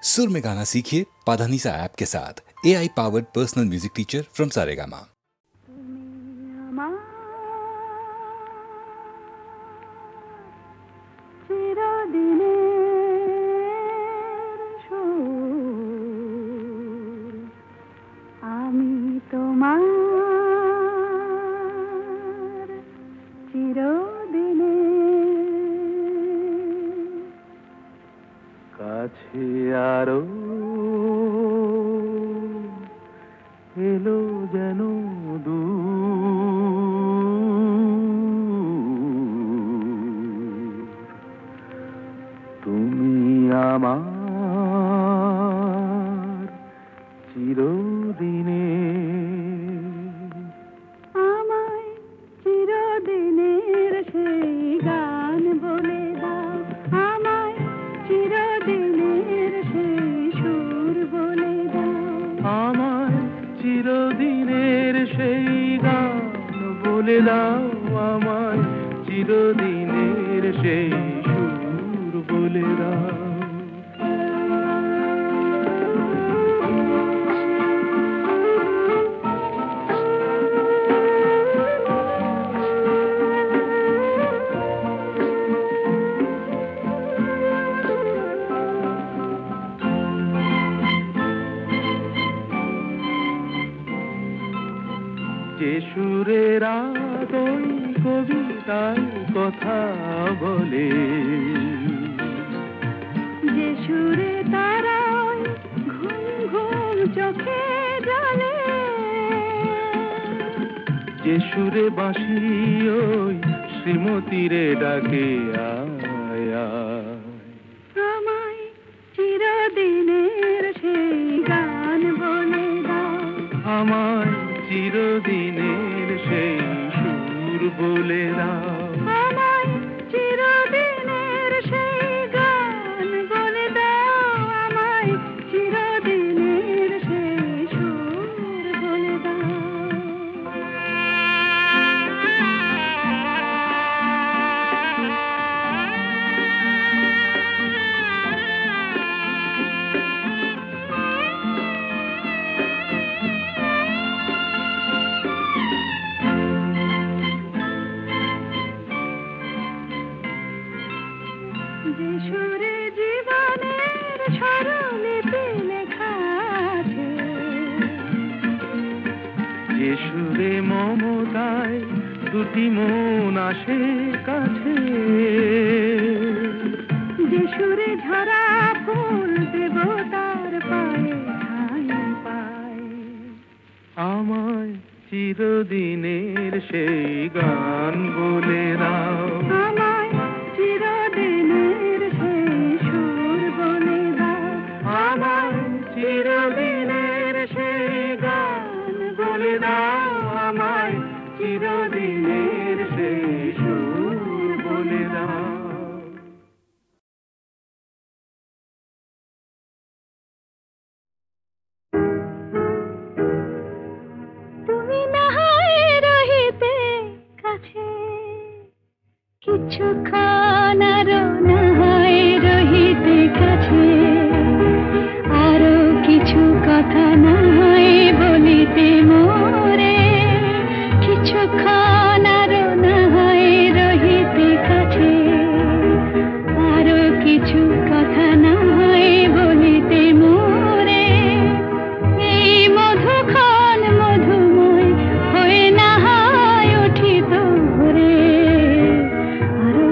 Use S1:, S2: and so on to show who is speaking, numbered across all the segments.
S1: सुर में गाना सीखिए पाधानीसा ऐप के साथ। AI powered personal music teacher from Saregama.
S2: কাছে আরো এলো যেন তুমি আমার চিরদিনে
S3: আমায় চিরদিনের সেই গান বলে দাও, আমায় চিরদিনের সেই সুর বলে দাও,
S2: আমায় চিরদিনের সেই গান বলে দাও, আমায় চিরদিনের সেই সুর বলে দাও। যে সুরের আদই কবিতায় কথা বলে,
S3: যে সুরে তারায় ঘুম ঘুম চোখে জ্বলে,
S2: যে সুরে বাঁশি ওই শ্রীমতীরে ডাকে আয় আয়।
S3: আমায় চিরদিনের সেই গান বলে দাও,
S2: আমায় চিরদিনের সেই সুর বলে দাও,
S3: আমায় চিরদিনের সেই গান বলে দাও, আমায় চিরদিনের সেই সুর বলে দাও। যে সুরে জীবনের স্বরলিপি লেখা আছে,
S2: যে সুরে মমতায় দুটি মন আসে কাছে,
S3: যে সুরে ঝরা ফুল দেবতার পায়ে ঠাঁই পায়,
S2: আমায় চিরদিনের সেই গান বলে দাও,
S3: আমায় চিরদিনের সেই সুর বলে দাও,
S2: আমায় চিরদিনের সেই গান বলে দাও, আমায় চিরদিনের সেই সুর বলে দাও।
S3: তুমি না হয় রহিতে কাছে, কিছুক্ষণ আরো না হয় রহিতে কাছে, আরো কিছু কথা না হয় বলিতে মোরে, কিছুক্ষণ আরো না হয় রহিতে কাছে, আরো কিছু কথা না হয় বলিতে মোরে, এই মধুক্ষণ মধুময় হয়ে না হয় উঠিত ভোরে, আরো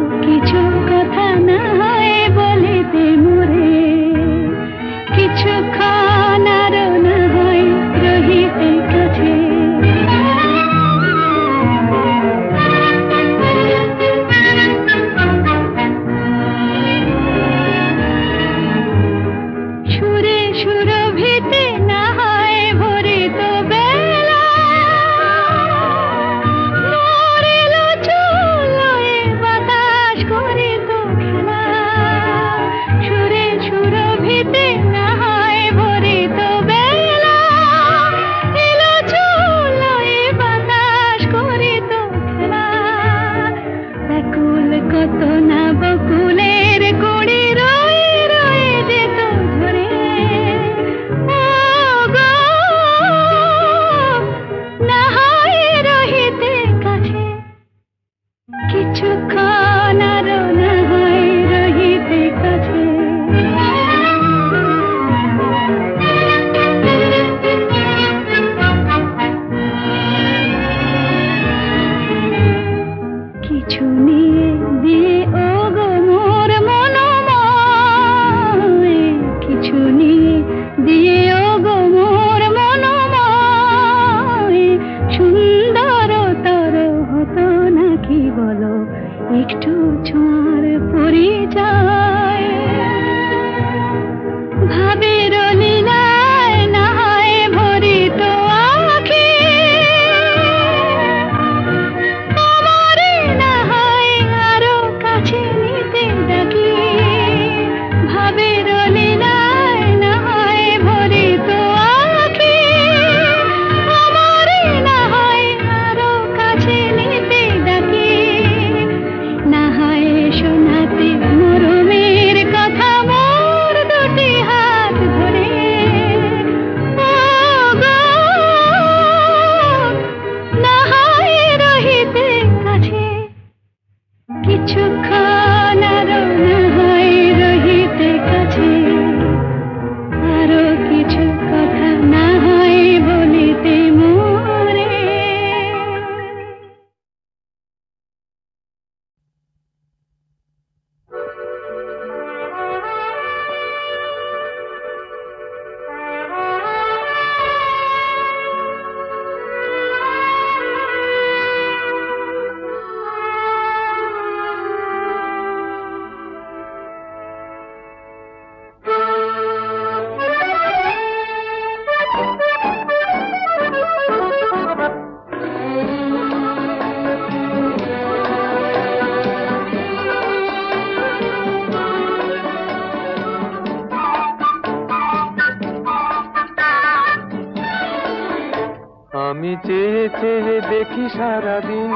S2: আমি চেয়ে চেয়ে দেখি সারাদিন,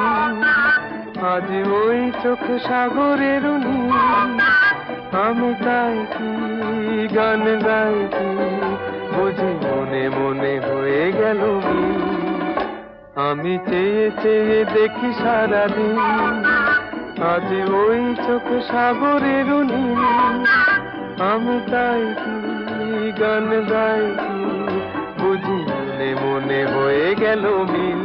S2: আজ ওই চোখে সাগরের নীল। আমি তাই কি গান গাই কি, বুঝি মনে মনে হয়ে গেল মিল। আমি চেয়ে চেয়ে দেখি সারাদিন, আজ ওই চোখে সাগরের নীল। আমি তাই কি গান গাই কি, বুঝি মনে মনে হয়ে গেল মিল।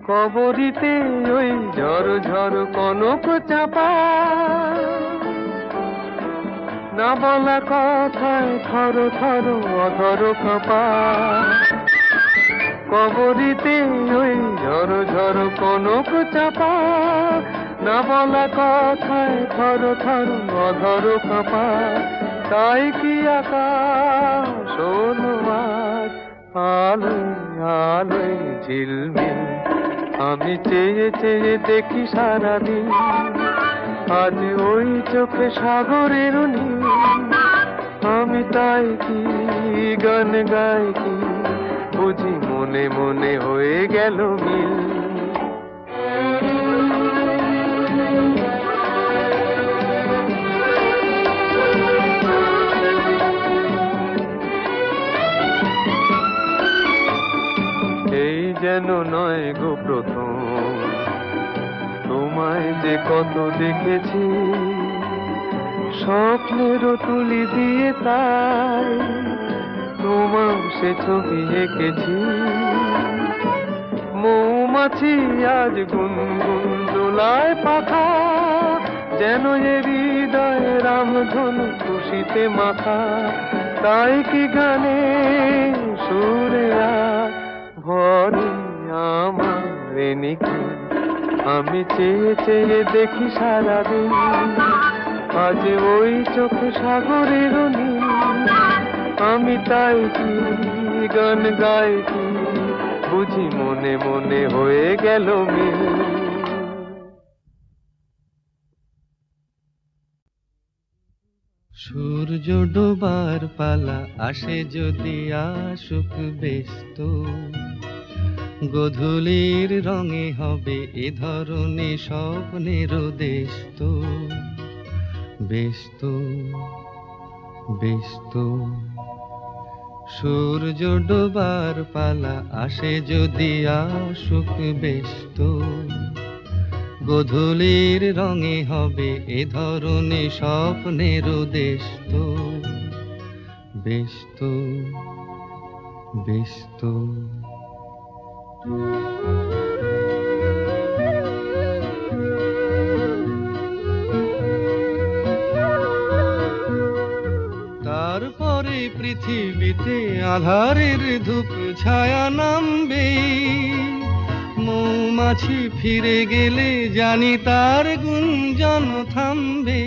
S2: কবরিতে ওই ঝড় ঝড় কনক চাপা, না বলা কথায় থর থর অধর কাঁপা। কবরিতে ওই ঝড় ঝড় কনক চাপা, না বলা কথায় থর থর অধর কাঁপা। তাই কি আকাশ হলো আজ আলোয় আলোয় ঝিলমিল। আমি চেয়ে চেয়ে দেখি সারাদিন, আজ ওই চোখে সাগরের নীল। আমি তাই কি গান গাই কি, বুঝি মনে মনে হয়ে গেল মিল। এই যেন নয় গো প্রথম, তোমায় যে কত দেখেছি, স্বপ্নেরও তুলি দিয়ে তাই তোমার সে ছবি এঁকেছি। মৌমাছি আজ গুনগুন দোলায় পাখা, যেন এ হৃদয় রামধনু খুশিতে মাখা। তাই কি গানে সুরে ভরে আমার নিকি। আমি চেয়ে চেয়ে দেখি সারাদিন, আজ ওই চোখে সাগরের নীল। আমি তাই কি গান গাই কি, বুঝি মনে মনে হয়ে গেল মিল।
S4: সূর্য ডোবার পালা আসে যদি আসুক ব্যস্ত, গোধূলির রঙে হবে এ ধরনে স্বপ্নের দেশ তো। ব্যস্ত ব্যস্ত সূর্য ডোবার পালা আসে যদি আসুক ব্যস্ত, গোধূলির রঙে হবে এ ধরনে স্বপ্নের দেশ তো। ব্যস্ত ব্যস্ত তারপরে পৃথিবীতে আধারের ধূপ ছায়া নামবে। মৌমাছি ফিরে গেলে জানি তার গুঞ্জন থামবে।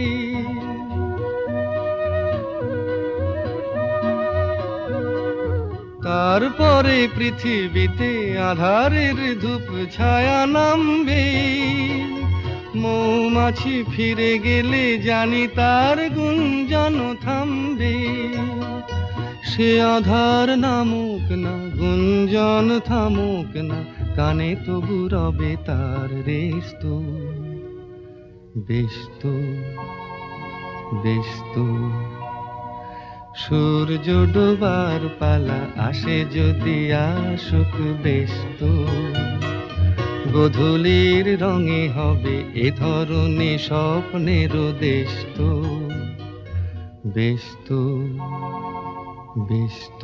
S4: তারপরে পৃথিবীতে আধারের ধূপ ছায়া নামবে। মৌমাছি ফিরে গেলে জানি তার গুঞ্জন থামবে। সে আধার নামুক না, গুঞ্জন থামুক না, কানে তবু রবে তার রেস্ত। ব্যস্ত ব্যস্ত সূর্য ডোবার পালা আসে যদি আসুক ব্যস্ত, গোধূলির রঙে হবে এ ধরনে স্বপ্নের দেশ তো। ব্যস্ত ব্যস্ত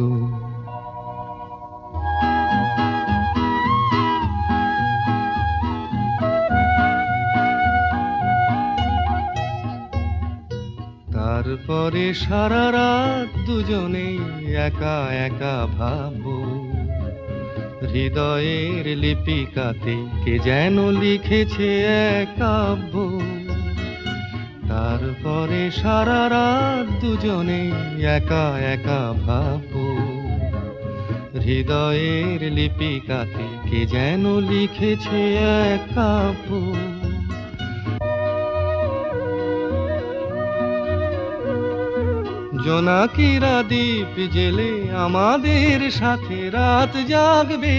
S4: তারপরে সারা রাত দুজনে একা একা ভাববো। হৃদয়ের লিপিকাতে কে যেন লিখেছে এক কাব্য। তারপরে সারা রাত দুজনে একা একা ভাববো। হৃদয়ের লিপিকাতে কে যেন লিখেছে এক কাব্য। জোনাকিরা দ্বীপ জেলে আমাদের সাথে রাত জাগবে,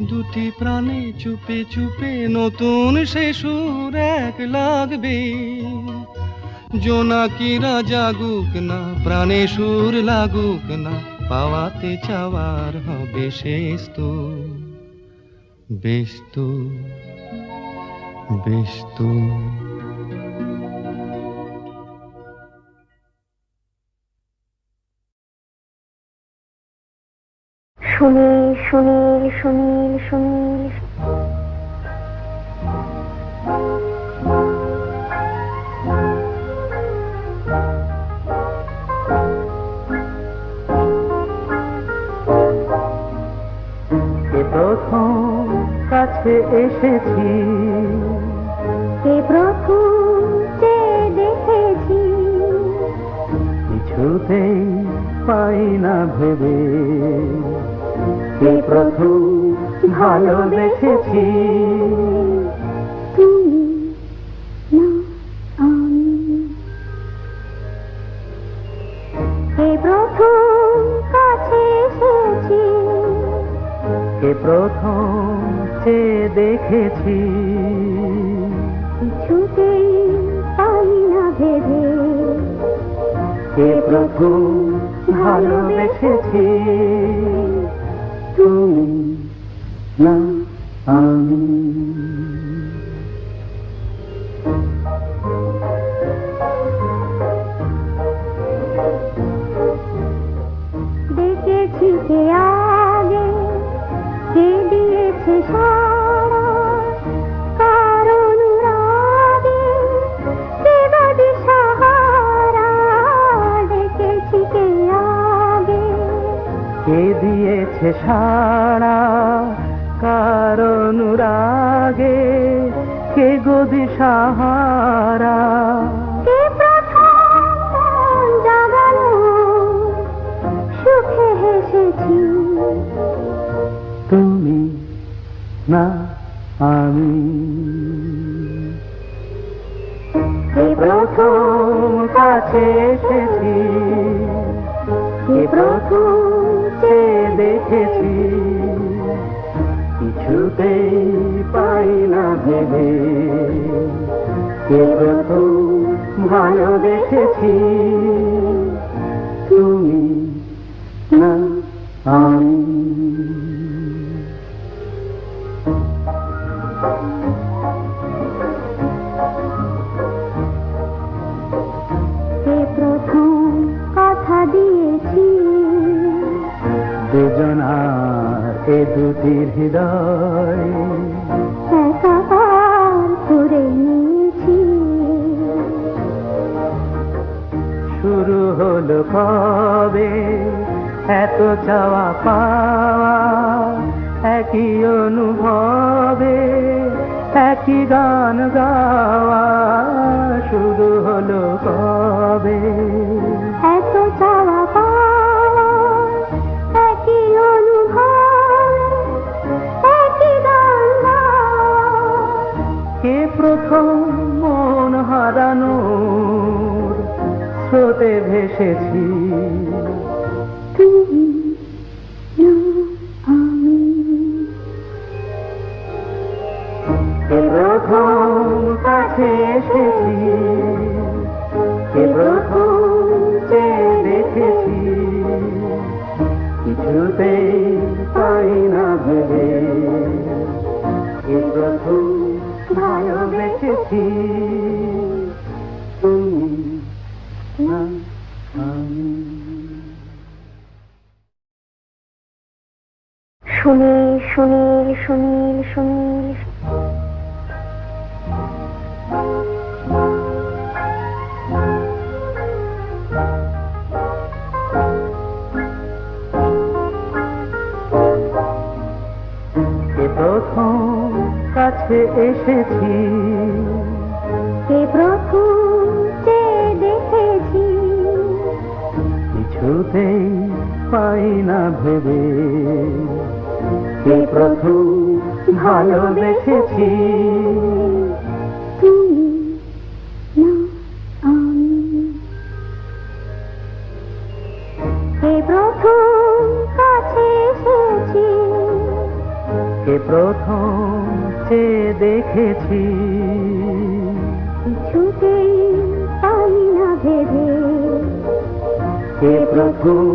S4: দুটি প্রাণে চুপে চুপে নতুন সে সুর এক লাগবে। জোনাকিরা জাগুক না, প্রাণে সুর লাগুক না, পাওয়াতে চাওয়ার হবে শেষ তো। বেশ তো, বেশ তো।
S3: সুনীল সুনীল সুনীল সুনীল
S2: কে প্রথম কাছে এসেছি,
S3: কে প্রথম চেয়ে দেখেছি,
S2: কিছুতেই পাই না ভেবে। কে প্রথম ভালোবেসেছি,
S3: তুমি না আমি। কে প্রথম কাছে এসেছি,
S2: কে প্রথম চেয়ে দেখেছি,
S3: কিছুতেই পাই না ভেবে।
S2: কে প্রথম ভালোবেসেছি, তুমি না আমি।
S3: দেখেছি কে আগে, কে দিয়েছে সাড়া, কার অনুরাগে কে বা দিশাহারা। দেখেছি কে আগে,
S2: কে দিয়েছে সাড়া, কার অনুরাগে কে গো দিশাহারা।
S3: কে প্রথম মন জাগালো, সুখে হেসেছি,
S2: তুমি না আমি। কে প্রথম কাছে এসেছি, কে প্রথম চেয়ে দেখেছি, কিছুতেই পাই না ভেবে। কে প্রথম ভালোবেসেছি, তুমি না আমি।
S3: কে প্রথম কথা দিয়েছি,
S2: দুজনার এ দুটি হৃদয়
S3: একাকার করে নিয়েছি।
S2: শুরু হলো কবে এত চাওয়া পাওয়া, একই অনুভবে একই গান গাওয়া। শুরু হলো কবে
S3: এত চাওয়া পাওয়া, একই অনুভব, একই গান গাওয়া।
S2: কে প্রথম মন হারানোর স্রোতে ভেসেছি,
S3: তুমি না আমি।
S2: কে প্রথম কাছে এসেছি, কে প্রথম চেয়ে দেখেছি, কিছুতেই পাই না ভেবে। কে প্রথম ভালোবেসেছি, তুমি না আমি।
S3: সুনীল সুনীল সুনীল সুনীল
S2: কে প্রথম কাছে এসেছি,
S3: কে প্রথম চেয়ে দেখেছি,
S2: কিছুতেই পাই না ভেবে।
S5: এই প্রথম ভালোবেসেছি।
S3: তুমি না আমি, এই প্রথম কাছে এসেছি,
S5: এ প্রথম চেয়ে দেখেছি।
S3: কিছুতেই পাই না ভেবে,
S5: এ প্রথম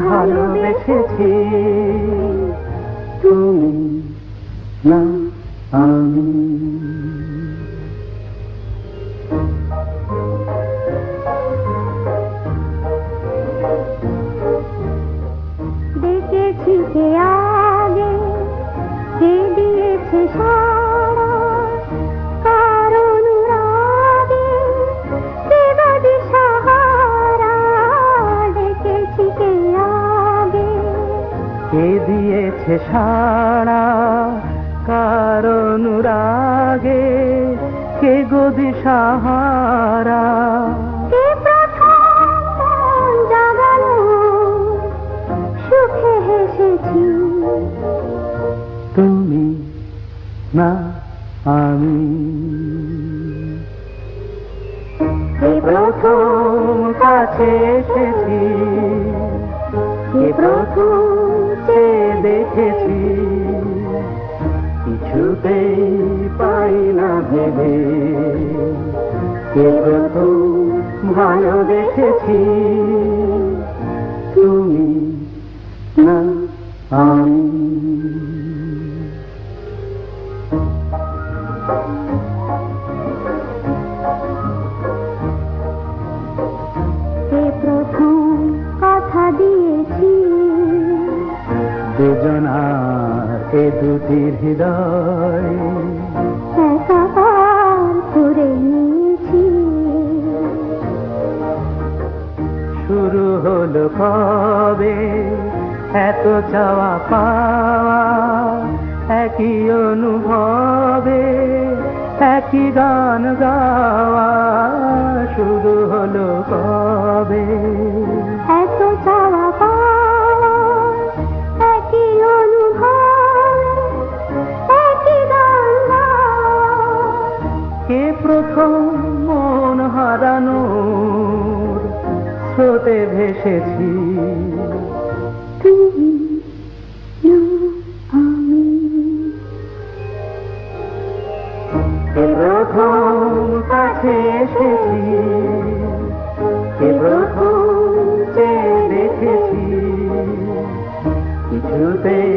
S5: ভালোবেসেছি। তুমি না আমি।
S3: দেখেছি কে আগে, কে দিয়েছে সাড়া, কার অনুরাগে কে বা দিশাহারা। দেখেছি কে আগে,
S5: কে দিয়েছে সাড়া, কার অনুরাগে কে গো দিশাহারা।
S3: কে প্রথম মন জাগালো, সুখে হেসেছি।
S5: তুমি না আমি। এ প্রথম কাছে এসেছি, এ প্রথম চেয়ে দেখেছি। কিছুতেই পাই না ভেবে, এ প্রথম ভালোবেসেছি। তুমি না আমি।
S3: এ প্রথম কথা দিয়েছি,
S5: দুজনার এ দুটি হৃদয়
S3: একাকার করে নিয়েছি।
S5: শুরু হলো কবে এত চাওয়া পাওয়া, একই অনুভবে একই গান গাওয়া। শুরু হলো কবে
S3: এত চাওয়া পাওয়া, একই অনুভব, একই গান গাওয়া।
S5: কে প্রথম মন হারানোর স্রোতে ভেসেছি।
S3: তুমি না আমি,
S5: এ প্রথম কাছে এসেছি, এ প্রথম চেয়ে দেখেছি। কিছুতেই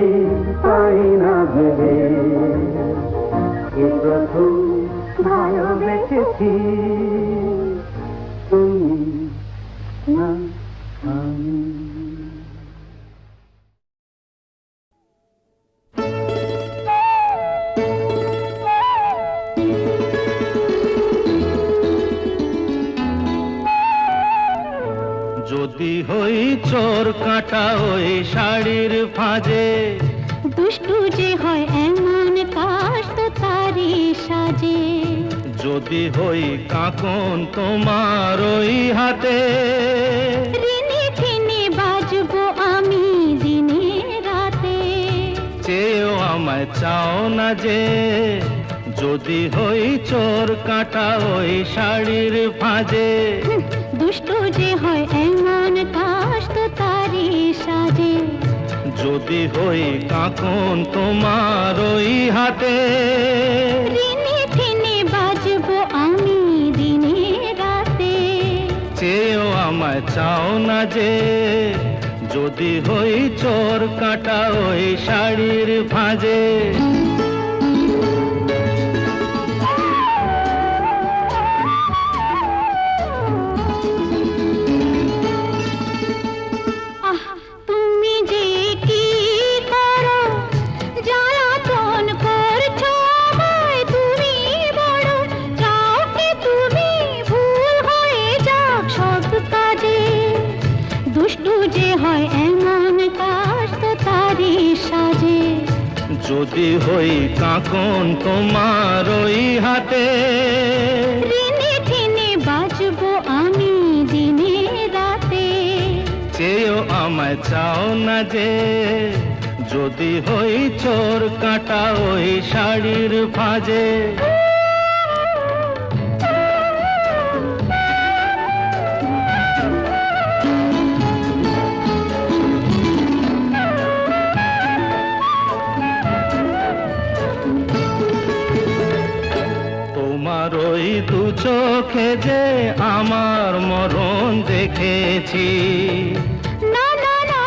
S5: পাই না ভেবে, এ প্রথম ভালোবেসেছি। তুমি না আমি।
S4: যদি হই চোর কাটা ওই শাড়ির ফাঁজে,
S3: দুষ্টু যে হয় এমন কাশ তো তারি সাজে।
S4: যদি হই কাকন তোমার ওই হাতে,
S3: রিনি ঝিনি বাজবো আমি দিনে রাতে।
S4: চেয়েও আমায় চাও না যে। যদি হই চোর কাটা ওই শাড়ির ফাঁজে,
S3: দুষ্টু যে হয় এমন কাশ তো তারি সাজে।
S4: যদি হই কাকন তোমার ওই হাতে,
S3: রিনি ঝিনি বাজবো আমি দিনে রাতে।
S4: চেয়েও আমায় চাও না যে। যদি হই চোর কাটা ওই শাড়ির ফাঁজে।
S3: আহ তুমি যে কি করো, জ্বালাতন করছো আমায় তুমি বড়। চাও কি তুমি ভুল হয়ে যাক সব কাজে। দুষ্টু যে হয় এমন কাশ তো তারি সাজে।
S4: যদি হই কাকন তোমার ওই হাতে,
S3: রিনি ঝিনি বাজবো আমি দিনে রাতে।
S4: চেয়েও আমায় চাও না যে। যদি হই চোর কাটা ওই শাড়ির ভাঁজে, তোমার ওই দু চোখে যে আমার মরণ দেখেছি।
S3: না না না,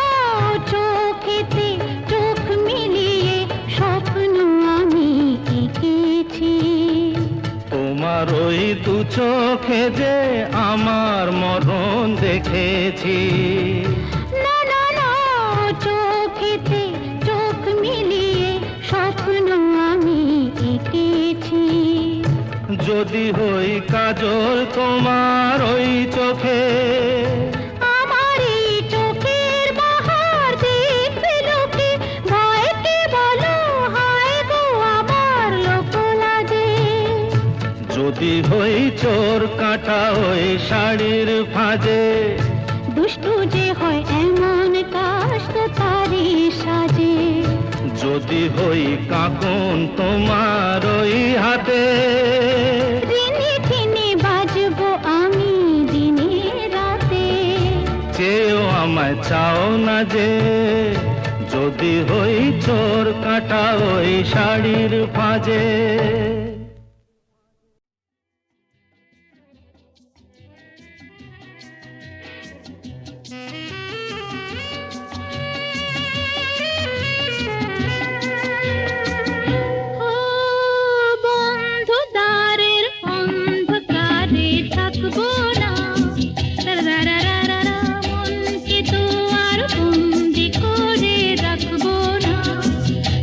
S3: চোখেতে চোখ মিলিয়ে স্বপ্ন আমি এঁকেছি।
S4: তোমার ওই দু চোখে যে আমার মরণ দেখেছি।
S3: না না না, চোখেতে চোখ মিলিয়ে স্বপ্ন আমি এঁকেছি।
S4: যদি হই কাজল তোমার ওই চোখে,
S3: আমার এই চোখের বাহার দেখবে লোকে, ভয়কে বলো হায় গো আমার লোক লাজে।
S4: যদি হই চোর কাটা ওই শাড়ির ভাঁজে,
S3: দুষ্টু যে হয় এমন কাশ তো তারই সাজে।
S4: যদি হই কাঁকন তোমার ওই হাতে,
S3: ঋণে টিনে বাজবো আমি দিনে রাতে।
S4: চেয়েও আমায় চাও না যে, যদি হই চোর কাটা ওই শাড়ির ভাঁজে।
S3: ও বন্ধু দ্বারের অন্ধকারে থাকবো না, তারারারারারা, মনকে তো আর বন্দি করে রাখবো না।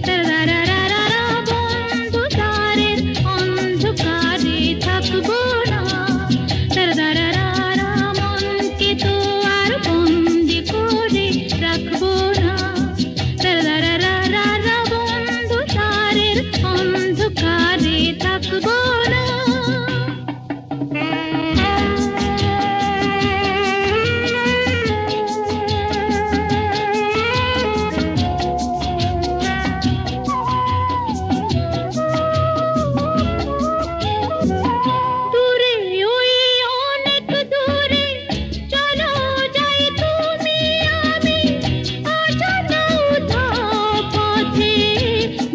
S3: তারারারারারা, বন্ধু দ্বারের অন্ধকারে থাকবো না। তারারারারা, মনকে তো আর বন্দি করে রাখবো না। তারারারারা, বন্ধু দ্বারের অন্ধকারে থাকবো না। দূরে ওই অনেক দূরে চলো যাই তুমি আমি, অজানা উধাও পথে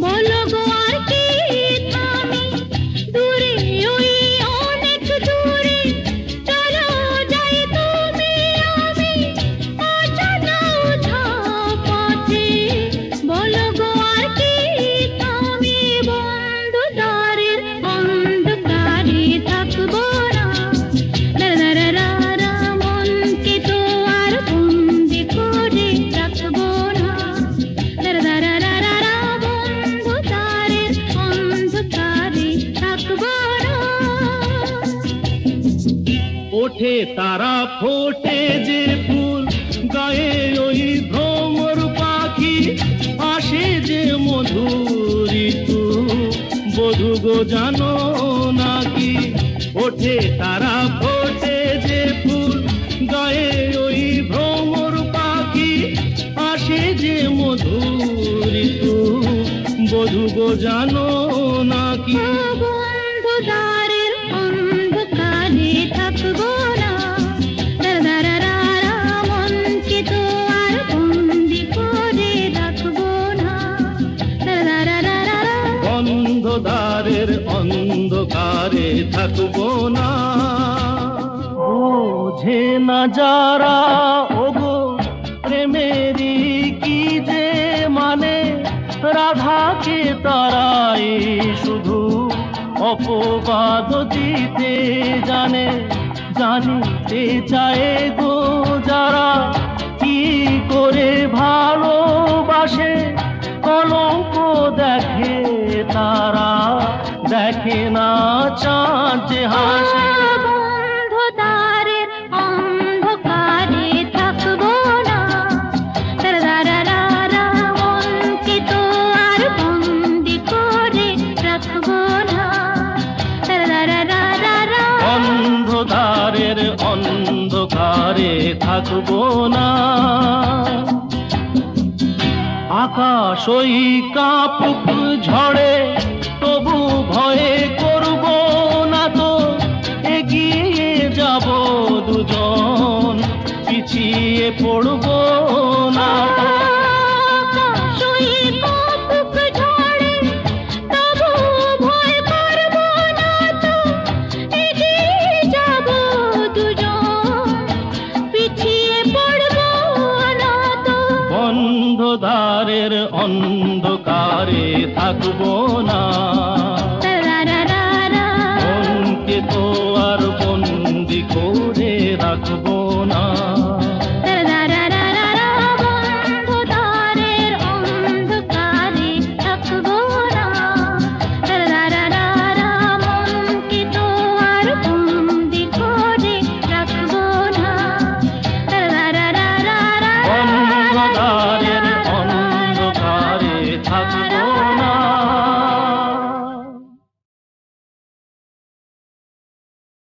S3: বলো গো আর কি থামি। দূরে ওই অনেক দূরে চলো যাই তুমি আমি, অজানা উধাও পথে বলো গো আর কি থামি। বন্ধু দ্বারের অন্ধকারে থাকবো না, তারারারারা, মনকে তো আর বন্দি করে রাখবো না। তারারারারা, বন্ধু দ্বারের অন্ধকারে থাকবো না।
S4: ওঠে তারা ফোটে যে ফুল, গায়ে ওই ভ্রমর পাখি, আসে যে মধুর ঋতু, বধূ গো জানো নাকি। ওঠে তারা ফোটে যে ফুল, গায়ে ওই ভ্রমর পাখি, আসে যে মধুর ঋতু, বধূ গো জানো নাকি।
S3: ও বন্ধু দ্বারের অন্ধকারে থাকবো না, তারারারারা, মনকে তো আর বন্দি করে রাখবো না। তারারারারা,
S4: বন্ধ দ্বারের অন্ধকারে থাকবো না। বোঝে না যারা ওগো প্রেমেরই কি যে মানে, রাধাকে তারাই শুধু অপবাদ দিতে জানে। জানিতে চায় গো যারা কি করে ভালোবাসে, কলঙ্ক দেখে তারা, দেখে না চাঁদ যে হাসে।
S3: বন্ধু দ্বারের অন্ধকারে থাকবো না, তারারারারা, মনকে তো আর বন্দি করে রাখবো না। তারারারারা,
S4: অন্ধকারের অন্ধকারে থাকবো না। আকাশ ওই কাপুক ঝড়ে তবু ভয়ে করব না তো, এগিয়ে যাব দুজন, পিছিয়ে পড়ব না তো।
S3: আকাশই কাঁপুক ঝড়ে, তবু ভয় করব না তো, এগিয়ে যাব দুজন, পিছিয়ে পড়ব না তো।
S4: বন্ধ দ্বারের অন্ধকারে থাকবো না,
S3: রা রা রা রা,
S4: মনকে তো